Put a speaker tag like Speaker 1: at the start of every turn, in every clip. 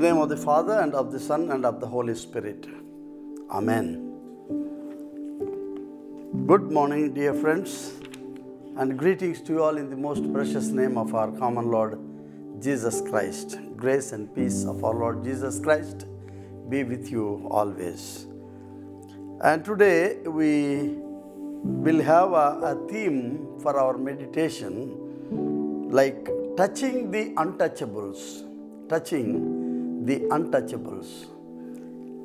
Speaker 1: In the name of the Father, and of the Son, and of the Holy Spirit. Amen. Good morning, dear friends, and greetings to you all in the most precious name of our common Lord, Jesus Christ. Grace and peace of our Lord Jesus Christ be with you always. And today we will have a theme for our meditation, like touching the untouchables. Touching the untouchables.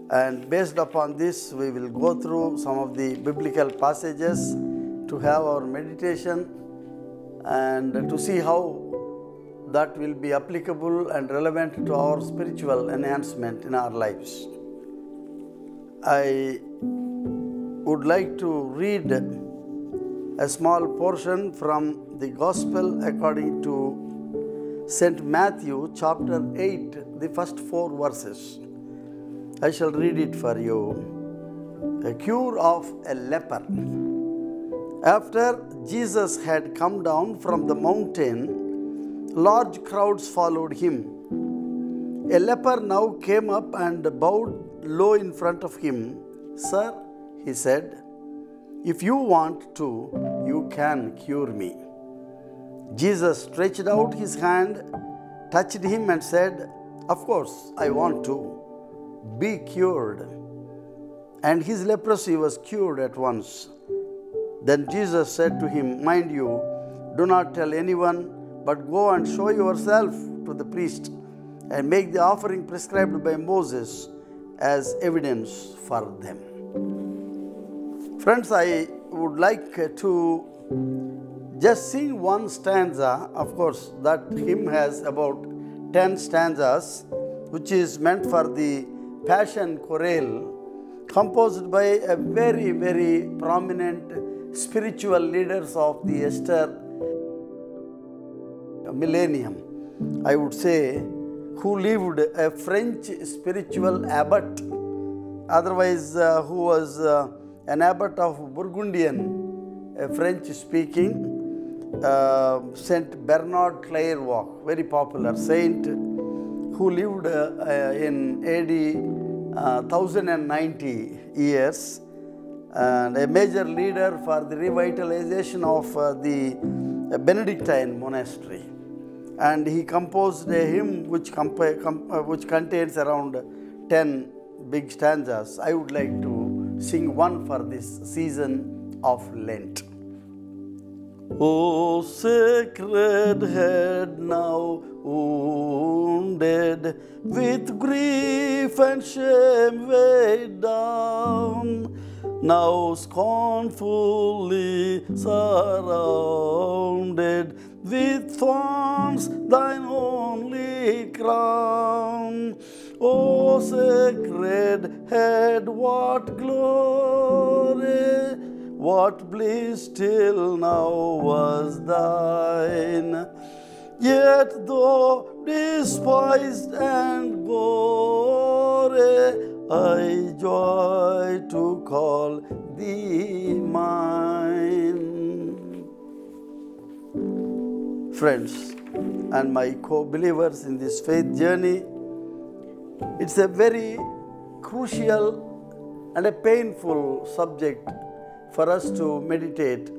Speaker 1: And based upon this, we will go through some of the biblical passages to have our meditation and to see how that will be applicable and relevant to our spiritual enhancement in our lives. I would like to read a small portion from the Gospel according to St. Matthew chapter 8, the first 4 verses. I shall read it for you. A cure of a leper. After Jesus had come down from the mountain, large crowds followed him. A leper now came up and bowed low in front of him. "Sir," he said, "if you want to, you can cure me." Jesus stretched out his hand, touched him and said, "Of course, I want to. Be cured." And his leprosy was cured at once. Then Jesus said to him, "Mind you, do not tell anyone, but go and show yourself to the priest and make the offering prescribed by Moses as evidence for them." Friends, I would like to just sing one stanza. Of course, that hymn has about 10 stanzas, which is meant for the Passion Chorale, composed by a very, very prominent spiritual leaders of the Easter millennium, I would say, who lived, a French spiritual abbot, otherwise who was an abbot of Burgundian, a French-speaking, Saint Bernard Clairvaux, very popular saint, who lived in AD 1090 years, and a major leader for the revitalization of the Benedictine monastery. And he composed a hymn which contains around 10 big stanzas. I would like to sing one for this season of Lent. O sacred head, now wounded, with grief and shame weighed down, now scornfully surrounded, with thorns thine only crown. O sacred head, what glory, what bliss till now was thine, yet though despised and gory, I joy to call thee mine. Friends and my co-believers in this faith journey, it's a very crucial and a painful subject for us to meditate.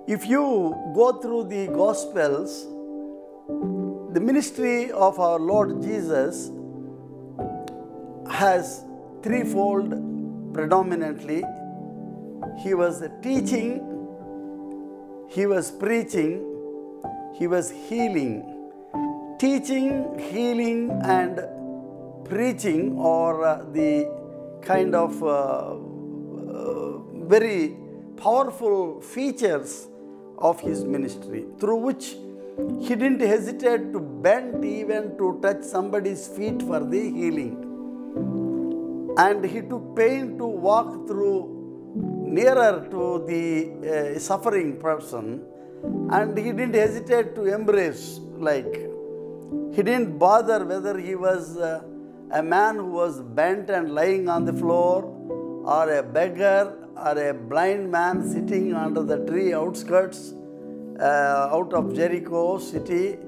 Speaker 1: If you go through the Gospels, the ministry of our Lord Jesus has threefold predominantly. He was teaching, he was preaching, he was healing. Teaching, healing, and preaching are the kind of very powerful features of his ministry, through which he didn't hesitate to bend even to touch somebody's feet for the healing. And he took pain to walk through nearer to the suffering person, and he didn't hesitate to embrace, like he didn't bother whether he was a man who was bent and lying on the floor, or a beggar, or a blind man sitting under the tree outskirts out of Jericho city,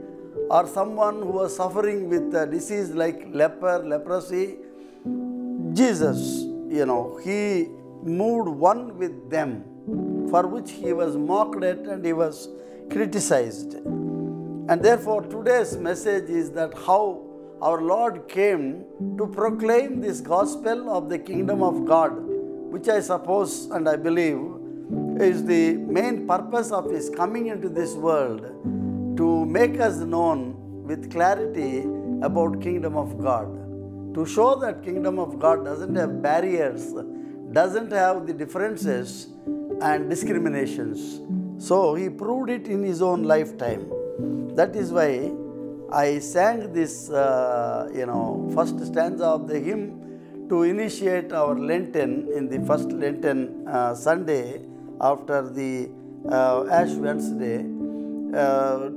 Speaker 1: or someone who was suffering with a disease like leprosy, Jesus, he moved one with them, for which he was mocked at and he was criticized. And therefore today's message is that how our Lord came to proclaim this gospel of the kingdom of God, which I suppose and I believe is the main purpose of his coming into this world, to make us known with clarity about kingdom of God, to show that kingdom of God doesn't have barriers, doesn't have the differences and discriminations. So he proved it in his own lifetime. That is why I sang this, first stanza of the hymn to initiate our Lenten in the first Lenten Sunday after the Ash Wednesday,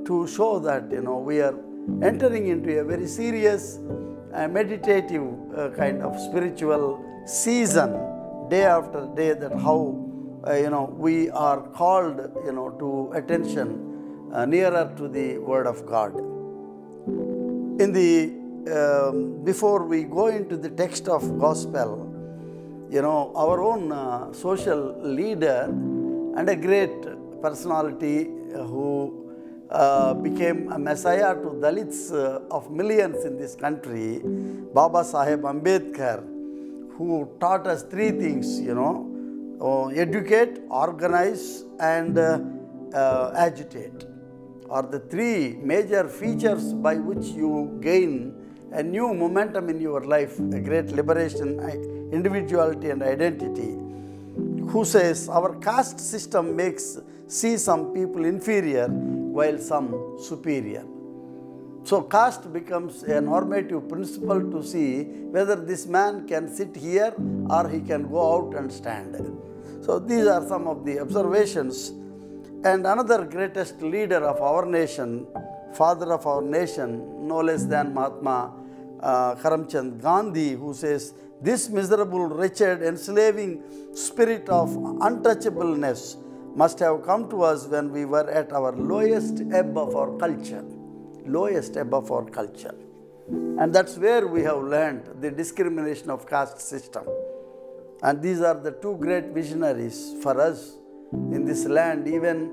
Speaker 1: to show that we are entering into a very serious meditative kind of spiritual season, day after day, that how we are called to attention nearer to the Word of God. In the before we go into the text of gospel, our own social leader and a great personality who became a messiah to Dalits of millions in this country, Baba Saheb Ambedkar, who taught us three things, educate, organize, and agitate, are the three major features by which you gain a new momentum in your life, a great liberation, individuality and identity. Who says our caste system see some people inferior while some superior. So caste becomes a normative principle to see whether this man can sit here or he can go out and stand. So these are some of the observations. And another greatest leader of our nation, father of our nation, no less than Mahatma Karamchand Gandhi, who says, this miserable, wretched, enslaving spirit of untouchableness must have come to us when we were at our lowest ebb of our culture. Lowest ebb of our culture. And that's where we have learned the discrimination of caste system. And these are the two great visionaries for us in this land. Even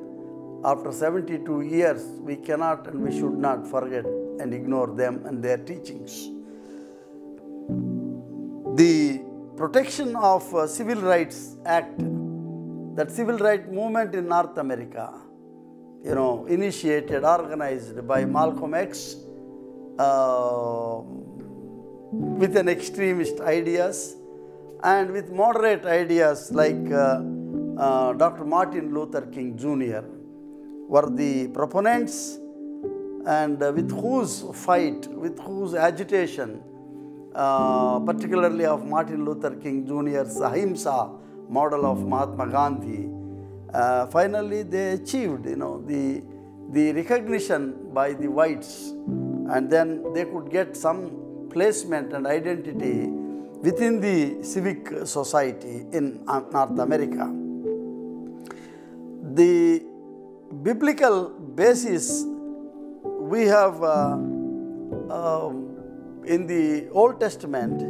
Speaker 1: after 72 years, we cannot and we should not forget and ignore them and their teachings. The Protection of Civil Rights Act, that civil rights movement in North America, initiated, organized by Malcolm X with an extremist ideas and with moderate ideas like Dr. Martin Luther King Jr. were the proponents, and with whose fight, with whose agitation, particularly of Martin Luther King Jr.'s Ahimsa model of Mahatma Gandhi, finally they achieved the recognition by the whites, and then they could get some placement and identity within the civic society in North America. The biblical basis we have in the Old Testament,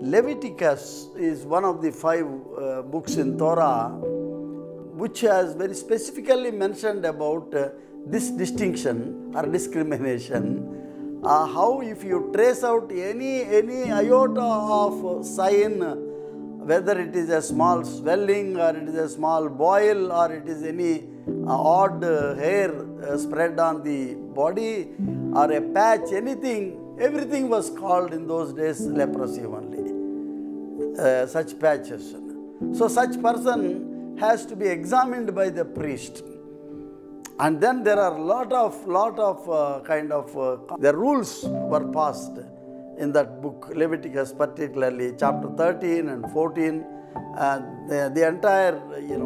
Speaker 1: Leviticus is one of the 5 books in Torah which has very specifically mentioned about this distinction or discrimination. How if you trace out any iota of sign, whether it is a small swelling or it is a small boil or it is any odd hair spread on the body or a patch, anything, everything was called in those days leprosy only, such patches. So such person has to be examined by the priest. And then there are lot of the rules were passed in that book, Leviticus, particularly chapter 13 and 14, the entire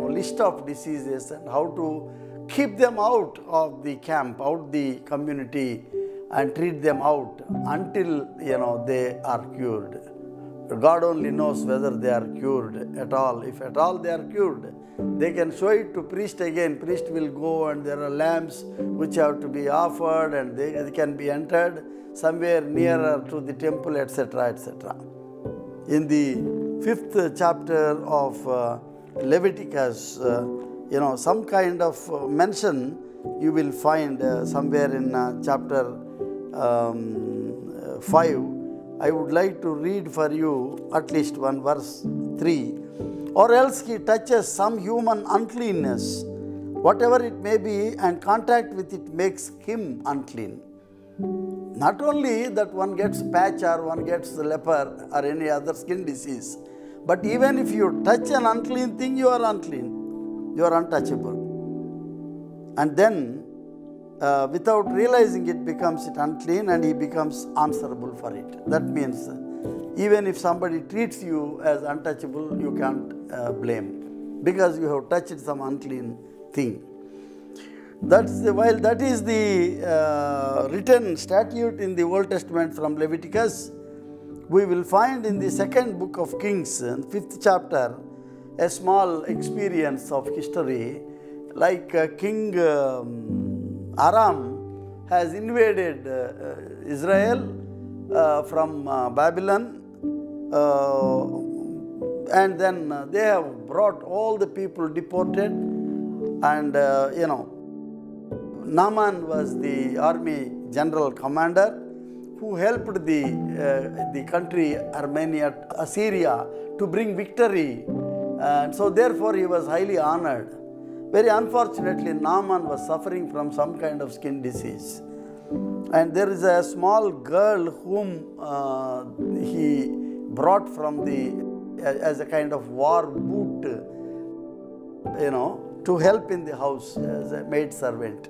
Speaker 1: list of diseases and how to keep them out of the camp, out the community, and treat them out until they are cured. God only knows whether they are cured at all. If at all they are cured, they can show it to priest again. Priest will go and there are lamps which have to be offered and they can be entered somewhere nearer to the temple, etc., etc. In the 5th chapter of Leviticus, some kind of mention you will find somewhere in chapter 5. I would like to read for you at least one verse 3. Or else he touches some human uncleanness, whatever it may be, and contact with it makes him unclean. Not only that one gets patch or one gets leper or any other skin disease, but even if you touch an unclean thing, you are unclean. You are untouchable. And then, without realizing it, becomes it unclean and he becomes answerable for it. That means even if somebody treats you as untouchable, you can't blame because you have touched some unclean thing. While that is the written statute in the Old Testament from Leviticus, we will find in the 2nd book of Kings, 5th chapter, a small experience of history, like King Aram has invaded Israel from Babylon, and then they have brought all the people deported, and Naaman was the army general commander who helped the country Armenia, Assyria, to bring victory, and so therefore he was highly honored. Very unfortunately, Naaman was suffering from some kind of skin disease. And there is a small girl whom he brought from as a kind of war boot, to help in the house as a maid servant.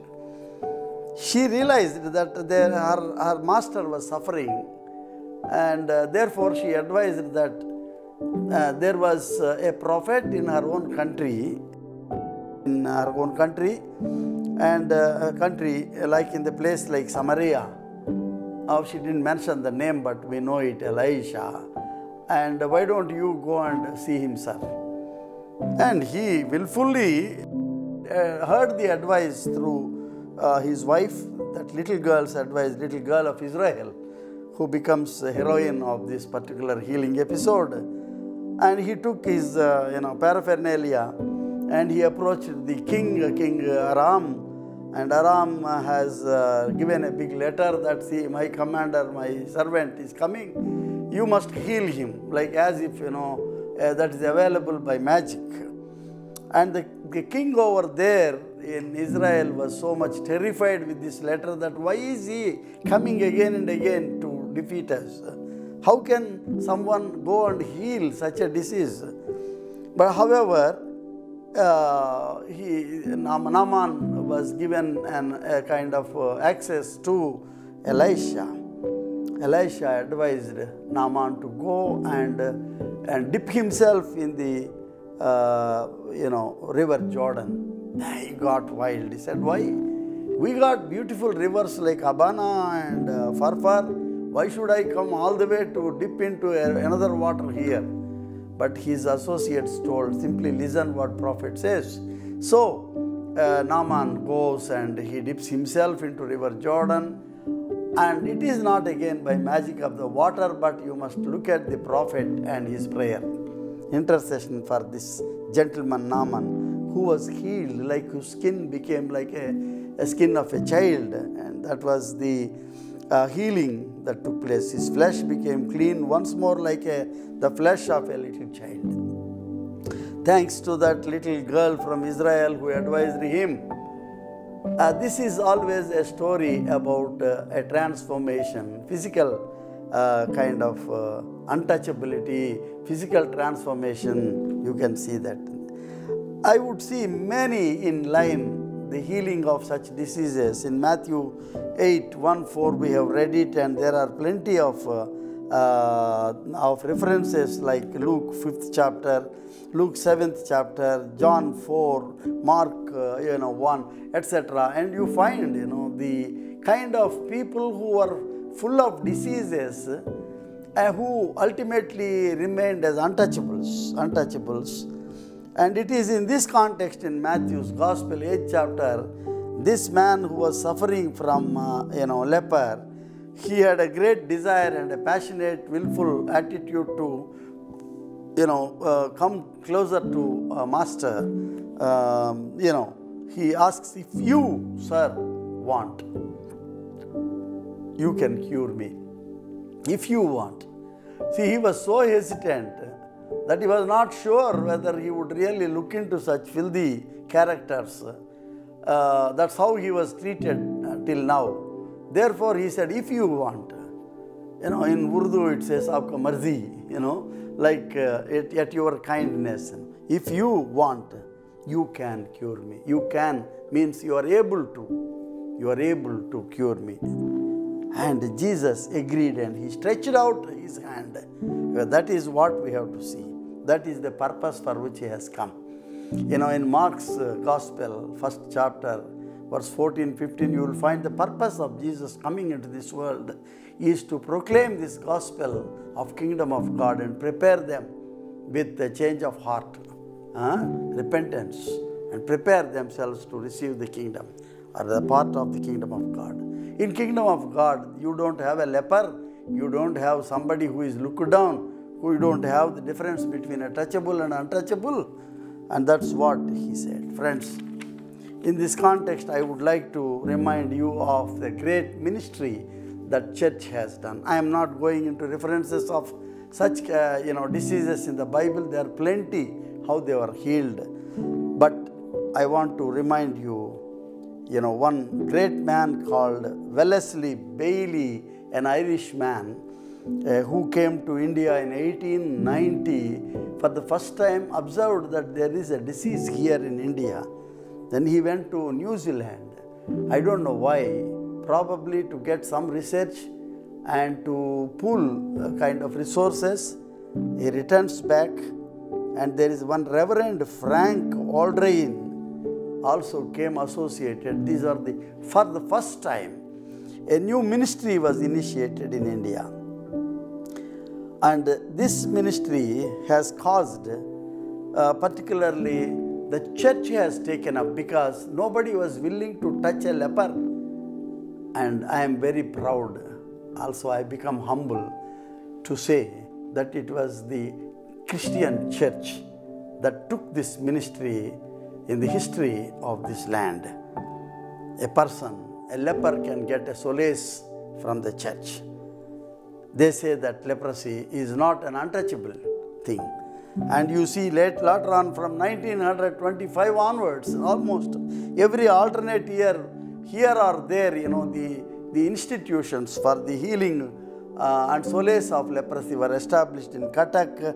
Speaker 1: She realized that her master was suffering, and therefore she advised that there was a prophet in her own country, and a country like in the place like Samaria. She didn't mention the name, but we know it, Elisha. And why don't you go and see him, sir? And he willfully heard the advice through his wife, that little girl's advice, little girl of Israel, who becomes the heroine of this particular healing episode. And he took his paraphernalia and he approached the king Aram, and Aram has given a big letter that, see, my commander, my servant is coming, you must heal him, like as if that is available by magic. And the king over there in Israel was so much terrified with this letter that why is he coming again and again to defeat us? How can someone go and heal such a disease? But however, Naaman was given a kind of access to Elisha. Elisha advised Naaman to go and dip himself in the river Jordan. He got wild. He said, why? We got beautiful rivers like Abana and Farfar. Why should I come all the way to dip into another water here? But his associates told, simply listen what prophet says. So Naaman goes and he dips himself into river Jordan. And it is not again by magic of the water, but you must look at the prophet and his prayer. Intercession for this gentleman Naaman, who was healed, like whose skin became like a skin of a child. And that was the healing that took place. His flesh became clean once more like the flesh of a little child. Thanks to that little girl from Israel who advised him. This is always a story about a transformation, physical kind of untouchability, physical transformation. You can see that. I would see many in line, the healing of such diseases. In Matthew 8:1-4 we have read it, and there are plenty of references like Luke 5th chapter, Luke 7th chapter, John 4, Mark 1, etc. And you find the kind of people who are full of diseases, who ultimately remained as untouchables. And it is in this context in Matthew's Gospel, 8th chapter, this man who was suffering from, leper, he had a great desire and a passionate, willful attitude to, come closer to Master. He asks, if you, sir, want, you can cure me. If you want. See, he was so hesitant that he was not sure whether he would really look into such filthy characters. That's how he was treated till now. Therefore, he said, if you want. In Urdu it says, aapka marzi, at your kindness. If you want, you can cure me. You can means you are able to. You are able to cure me. And Jesus agreed and he stretched out his hand. That is what we have to see. That is the purpose for which he has come. In Mark's Gospel, 1st chapter, verse 14-15, you will find the purpose of Jesus coming into this world is to proclaim this gospel of kingdom of God and prepare them with a change of heart, repentance, and prepare themselves to receive the kingdom or the part of the kingdom of God. In kingdom of God, you don't have a leper, you don't have somebody who is looked down, who you don't have the difference between a touchable and untouchable. And that's what he said. Friends, in this context, I would like to remind you of the great ministry that church has done. I am not going into references of such diseases in the Bible. There are plenty how they were healed. But I want to remind you, one great man called Wellesley Bailey, an Irish man, who came to India in 1890, for the first time observed that there is a disease here in India. Then he went to New Zealand. I don't know why, probably to get some research and to pool kind of resources. He returns back, and there is one Reverend Frank Aldrein also came associated. These are for the first time, a new ministry was initiated in India. And this ministry has caused, particularly the church has taken up, because nobody was willing to touch a leper. And I am very proud, also I become humble to say that it was the Christian church that took this ministry in the history of this land. A leper can get a solace from the church. They say that leprosy is not an untouchable thing. And you see later on from 1925 onwards, almost every alternate year, here or there, the institutions for the healing and solace of leprosy were established in Cuttack,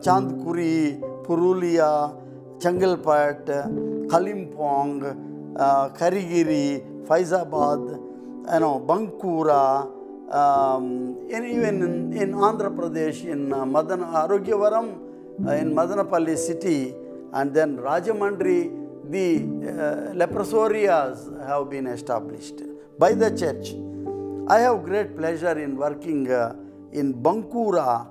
Speaker 1: Chandkuri, Purulia, Changalpat, Kalimpong, Karigiri, Faizabad, Bankura, and even in Andhra Pradesh, in Arogyavaram, in Madanapalli city, and then Rajamandri, the leprosorias have been established by the church. I have great pleasure in working in Bankura,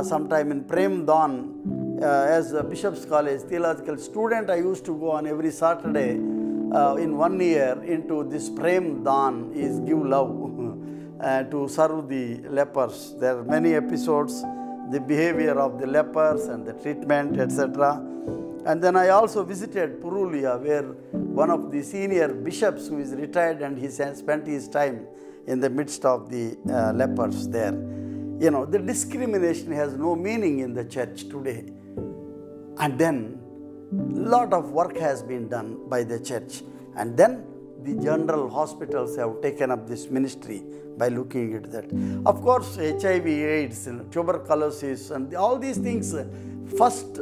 Speaker 1: sometime in Premdan, as a Bishop's College theological student. I used to go on every Saturday in 1 year into this Premdan, is give love. To serve the lepers. There are many episodes, the behavior of the lepers and the treatment, etc. And then I also visited Purulia, where one of the senior bishops who is retired, and he spent his time in the midst of the lepers there. The discrimination has no meaning in the church today. And then a lot of work has been done by the church. And then the general hospitals have taken up this ministry by looking at that. Of course, HIV, AIDS, tuberculosis, and all these things, first,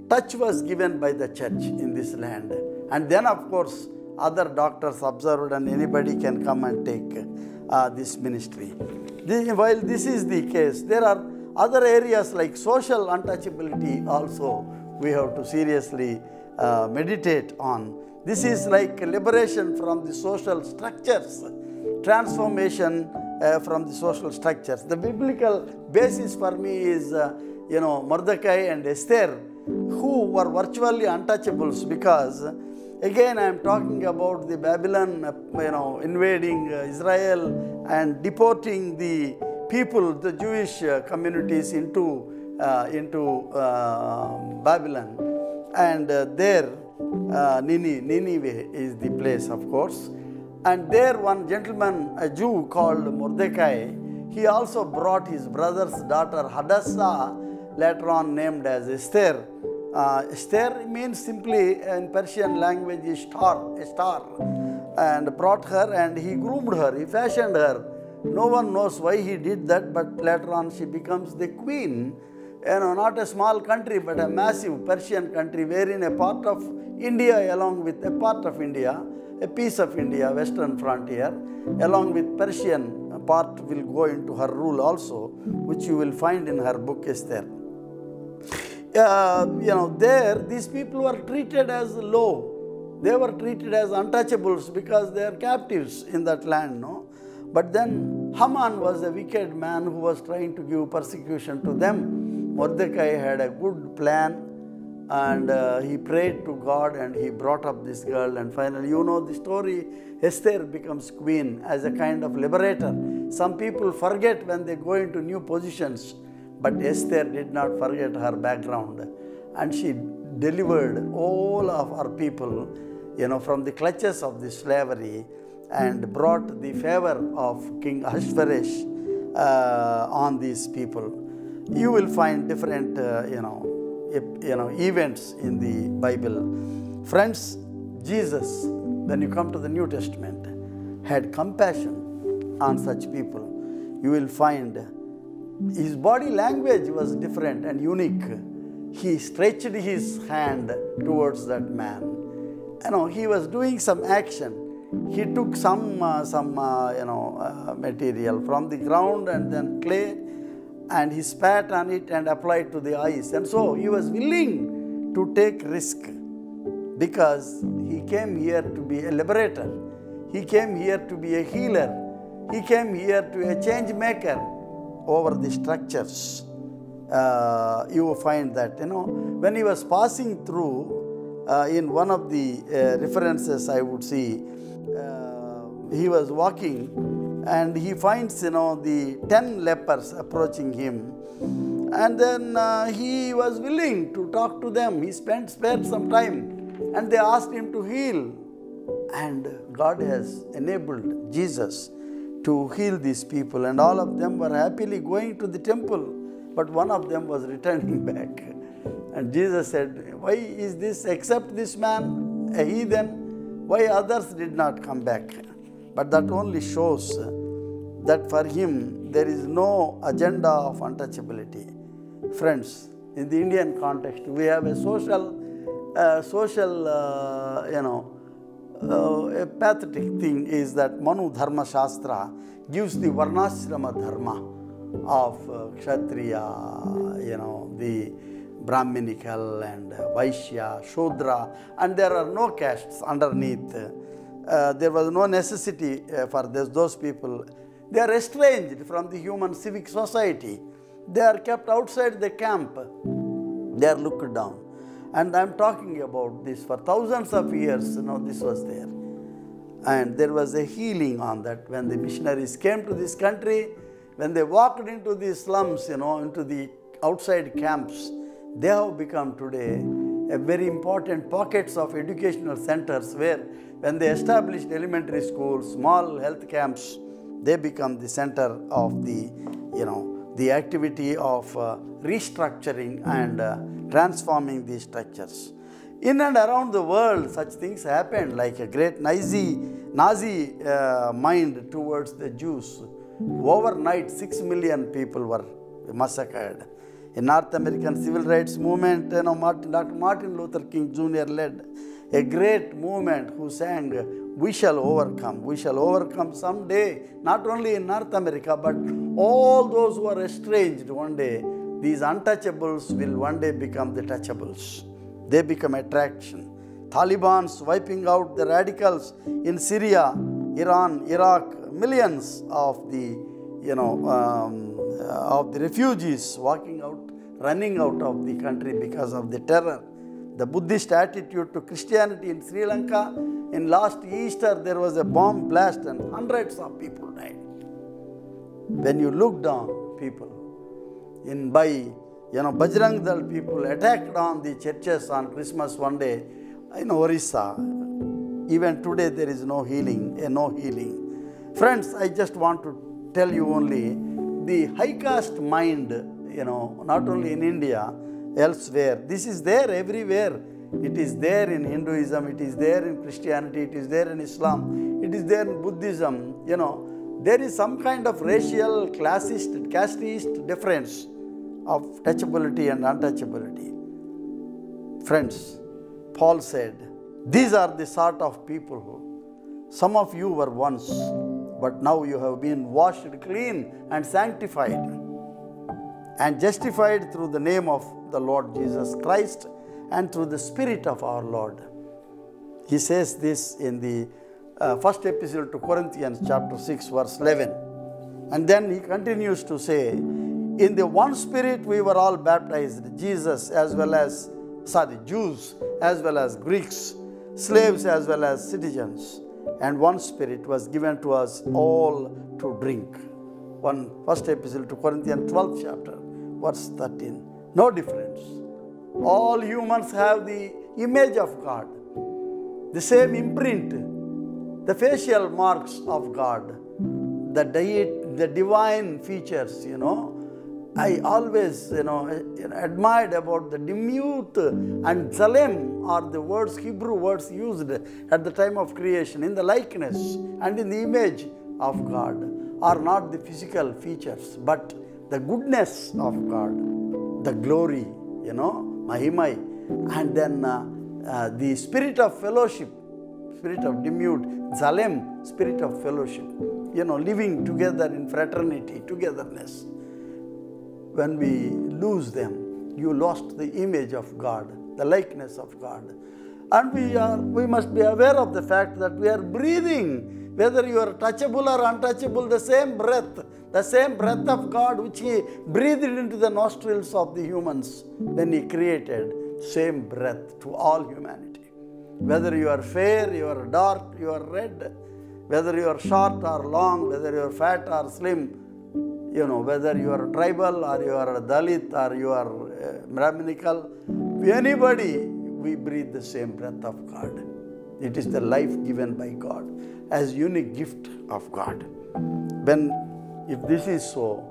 Speaker 1: touch was given by the church in this land. And then, of course, other doctors observed, and anybody can come and take this ministry. While this is the case, there are other areas like social untouchability also we have to seriously meditate on. This is like liberation from the social structures, transformation from the social structures. The biblical basis for me is, Mordecai and Esther, who were virtually untouchables, because again I am talking about the Babylon, invading Israel and deporting the people, the Jewish communities into Babylon, and there Nineveh is the place, of course. And there one gentleman, a Jew called Mordecai, he also brought his brother's daughter Hadassah, later on named as Esther. Esther means simply in Persian language is a star, and brought her, and he groomed her, he fashioned her. No one knows why he did that, but later on she becomes the queen. Not a small country, but a massive Persian country, wherein a part of India, along with a part of India, a piece of India, western frontier, along with Persian part will go into her rule also, which you will find in her book Esther. There these people were treated as low. They were treated as untouchables because they are captives in that land, no? But then Haman was a wicked man who was trying to give persecution to them. Mordecai had a good plan, and he prayed to God, and he brought up this girl, and finally, you know the story, Esther becomes queen as a kind of liberator. Some people forget when they go into new positions, but Esther did not forget her background, and she delivered all of her people, from the clutches of the slavery, and brought the favor of King Ahasuerus on these people. You will find different, events in the Bible. Friends, Jesus, when you come to the New Testament, had compassion on such people. You will find his body language was different and unique. He stretched his hand towards that man. He was doing some action. He took some material from the ground and then clay, and he spat on it and applied to the eyes. And so he was willing to take risk because he came here to be a liberator. He came here to be a healer. He came here to be a change maker over the structures. You will find that, when he was passing through, in one of the references I would see, he was walking, and he finds, the 10 lepers approaching him. And then he was willing to talk to them. He spared some time, and they asked him to heal. And God has enabled Jesus to heal these people, and all of them were happily going to the temple, but one of them was returning back. And Jesus said, "Why is this, except this man, a heathen? Why others did not come back?" But that only shows that for him there is no agenda of untouchability. Friends, in the Indian context, we have a a pathetic thing is that Manu Dharma Shastra gives the Varnashrama Dharma of Kshatriya, the Brahminical and Vaishya, Shudra, and there are no castes underneath. There was no necessity for those people. They are estranged from the human civic society. They are kept outside the camp. They are looked down. And I am talking about this for thousands of years, this was there. And there was a healing on that when the missionaries came to this country, when they walked into the slums, into the outside camps. They have become today a very important pockets of educational centers where when they established elementary schools, small health camps, they become the center of the, the activity of restructuring and transforming these structures. In and around the world, such things happened, like a great Nazi mind towards the Jews. Overnight, 6 million people were massacred. In North American civil rights movement, Dr. Martin Luther King Jr. led a great movement who sang, "We shall overcome. We shall overcome someday," not only in North America, but all those who are estranged one day. These untouchables will one day become the touchables. They become attraction. Taliban's wiping out the radicals in Syria, Iran, Iraq, millions of the of the refugees walking out, running out of the country because of the terror. The Buddhist attitude to Christianity in Sri Lanka, in last Easter there was a bomb blast and hundreds of people died. When you look down, people, Bajrang Dal people attacked on the churches on Christmas one day in Orissa. Even today there is no healing, no healing. Friends, I just want to tell you only the high caste mind, not only in India, elsewhere. This is there everywhere. It is there in Hinduism, it is there in Christianity, it is there in Islam, it is there in Buddhism. There is some kind of racial, classist, casteist difference of touchability and untouchability. Friends, Paul said, these are the sort of people who, some of you were once, but now you have been washed clean and sanctified and justified through the name of the Lord Jesus Christ and through the Spirit of our Lord. He says this in the first epistle to Corinthians chapter 6 verse 11. And then he continues to say, in the one Spirit we were all baptized, Jews as well as Greeks, slaves as well as citizens, and one Spirit was given to us all to drink. First epistle to Corinthians 12 chapter verse 13. No difference. All humans have the image of God, the same imprint, the facial marks of God, the divine features, I always, admired about the Demut and Zalem are the words, Hebrew words used at the time of creation in the likeness and in the image of God are not the physical features, but the goodness of God, the glory, Mahimai, and then the spirit of fellowship, spirit of Demut, Zalem, spirit of fellowship, living together in fraternity, togetherness. When we lose them, you lost the image of God, the likeness of God. And we must be aware of the fact that we are breathing, whether you are touchable or untouchable, the same breath of God which He breathed into the nostrils of the humans when He created, same breath to all humanity. Whether you are fair, you are dark, you are red, whether you are short or long, whether you are fat or slim, whether you are tribal or you are Dalit or you are Brahminical, anybody, we breathe the same breath of God. It is the life given by God as unique gift of God. If this is so,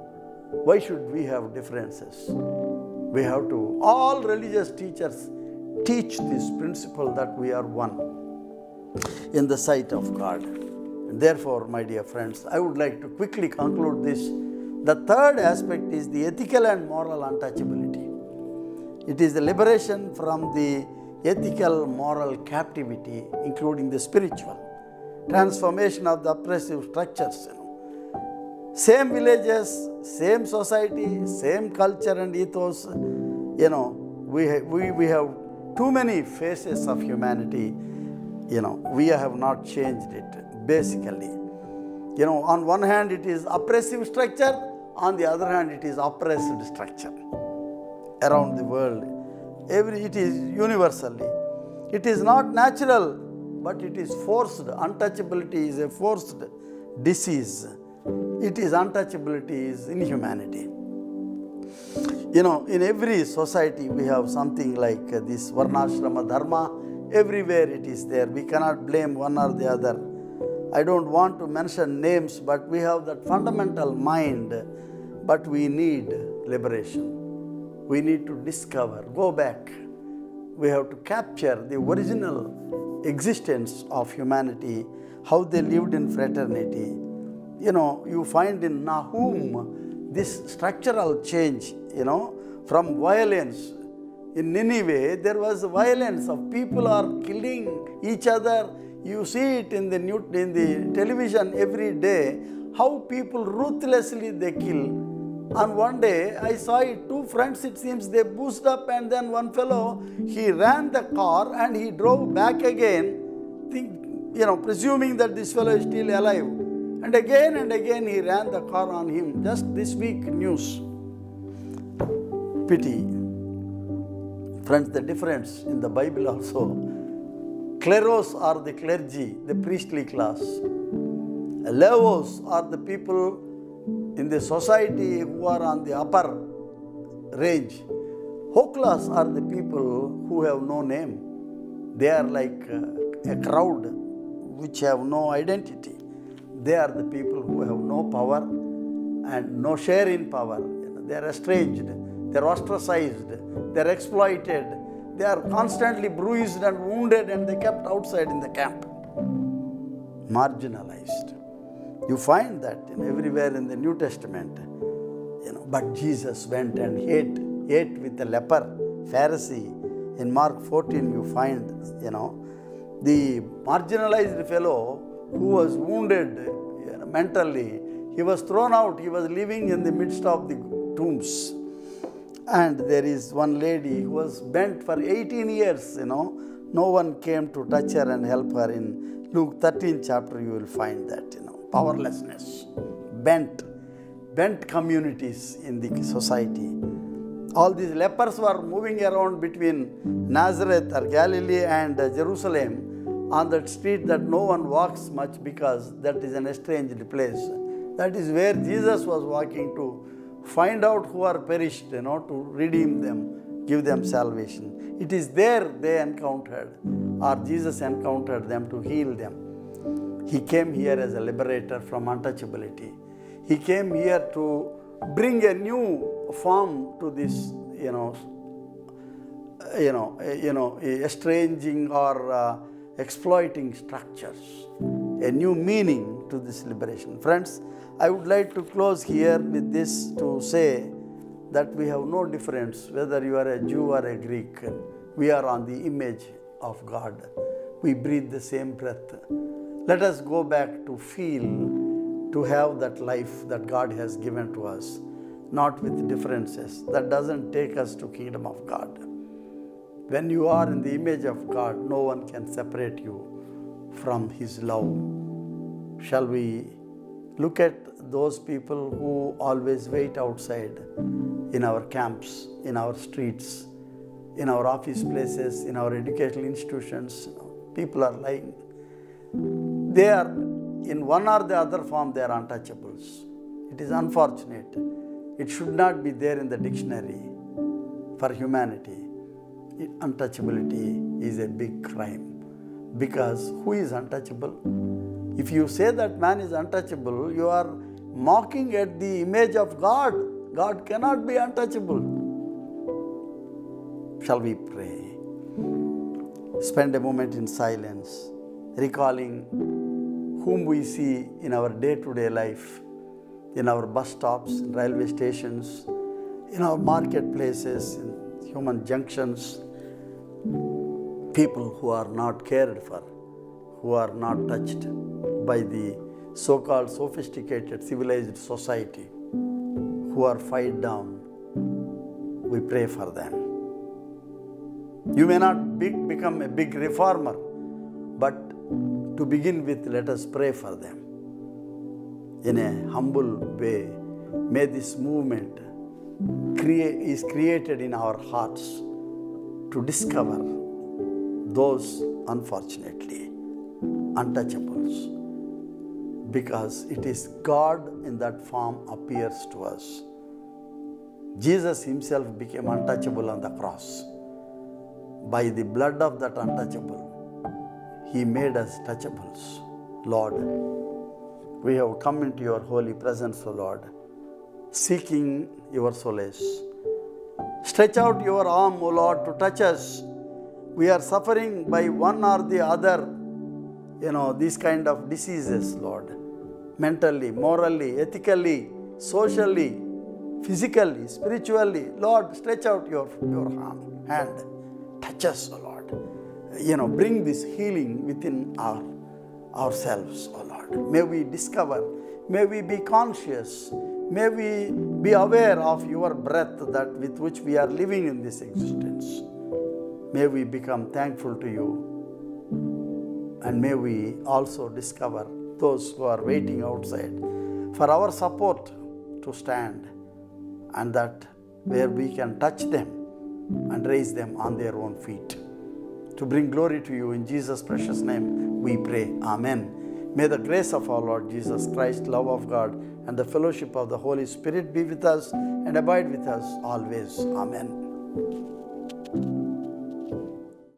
Speaker 1: why should we have differences? We have to, all religious teachers teach this principle that we are one in the sight of God. And therefore, my dear friends, I would like to quickly conclude this. The third aspect is the ethical and moral untouchability. It is the liberation from the ethical, moral captivity, including the spiritual. Transformation of the oppressive structures. Same villages, same society, same culture and ethos. We have too many faces of humanity. We have not changed it, basically. On one hand it is oppressive structure, on the other hand it is oppressed structure around the world. It is universally. It is not natural, but it is forced. Untouchability is a forced disease. It is untouchability is inhumanity. In every society we have something like this Varnashrama Dharma. Everywhere it is there. We cannot blame one or the other. I don't want to mention names, but we have that fundamental mind, but we need liberation. We need to discover, go back. We have to capture the original existence of humanity, how they lived in fraternity. You find in Nahum this structural change, from violence. In Nineveh, there was violence of people are killing each other. You see it in the television every day, how people ruthlessly they kill. And one day I saw it, two friends it seems, they boosted up, and then one fellow, he ran the car and he drove back again, presuming that this fellow is still alive. And again he ran the car on him. Just this week news. Pity. Friends, the difference in the Bible also. Kleros are the clergy, the priestly class. Levos are the people in the society who are on the upper range. Hoklas are the people who have no name. They are like a crowd which have no identity. They are the people who have no power and no share in power. They are estranged, they are ostracized, they are exploited, they are constantly bruised and wounded, and they kept outside in the camp. Marginalized. You find that everywhere in the New Testament. But Jesus went and ate with a leper, Pharisee. In Mark 14 you find, the marginalized fellow who was wounded mentally. He was thrown out. He was living in the midst of the tombs. And there is one lady who was bent for 18 years, No one came to touch her and help her. In Luke 13 chapter you will find that, powerlessness, bent communities in the society. All these lepers were moving around between Nazareth or Galilee and Jerusalem on that street that no one walks much because that is an estranged place. That is where Jesus was walking to find out who are perished, to redeem them, give them salvation. It is there they encountered, or Jesus encountered them to heal them. He came here as a liberator from untouchability. He came here to bring a new form to this, estranging or exploiting structures, a new meaning to this liberation. Friends, I would like to close here with this to say that we have no difference whether you are a Jew or a Greek. We are on the image of God. We breathe the same breath. Let us go back to feel, to have that life that God has given to us, not with differences. That doesn't take us to kingdom of God. When you are in the image of God, no one can separate you from His love. Shall we look at those people who always wait outside in our camps, in our streets, in our office places, in our educational institutions? People are lying. They are, in one or the other form, they are untouchables. It is unfortunate. It should not be there in the dictionary for humanity. Untouchability is a big crime, because who is untouchable? If you say that man is untouchable, you are mocking at the image of God. God cannot be untouchable. Shall we pray? Spend a moment in silence, recalling whom we see in our day-to-day life, in our bus stops, in railway stations, in our marketplaces, in human junctions. People who are not cared for, who are not touched by the so-called sophisticated civilized society, who are fight down. We pray for them. You may not become a big reformer, but to begin with, let us pray for them. In a humble way, may this movement is created in our hearts to discover those, unfortunately, untouchables, because it is God in that form appears to us. Jesus Himself became untouchable on the cross. By the blood of that untouchable, He made us touchables. Lord, we have come into Your holy presence, O Lord, seeking Your solace. Stretch out Your arm, O Lord, to touch us. We are suffering by one or the other, these kind of diseases, Lord. Mentally, morally, ethically, socially, physically, spiritually. Lord, stretch out your hand. Touch us, O Lord. Bring this healing within ourselves, O Lord. May we discover, may we be conscious, may we be aware of Your breath that with which we are living in this existence. May we become thankful to You, and may we also discover those who are waiting outside for our support to stand, and that where we can touch them and raise them on their own feet. To bring glory to you, in Jesus' precious name we pray. Amen. May the grace of our Lord Jesus Christ, love of God, and the fellowship of the Holy Spirit be with us and abide with us always. Amen.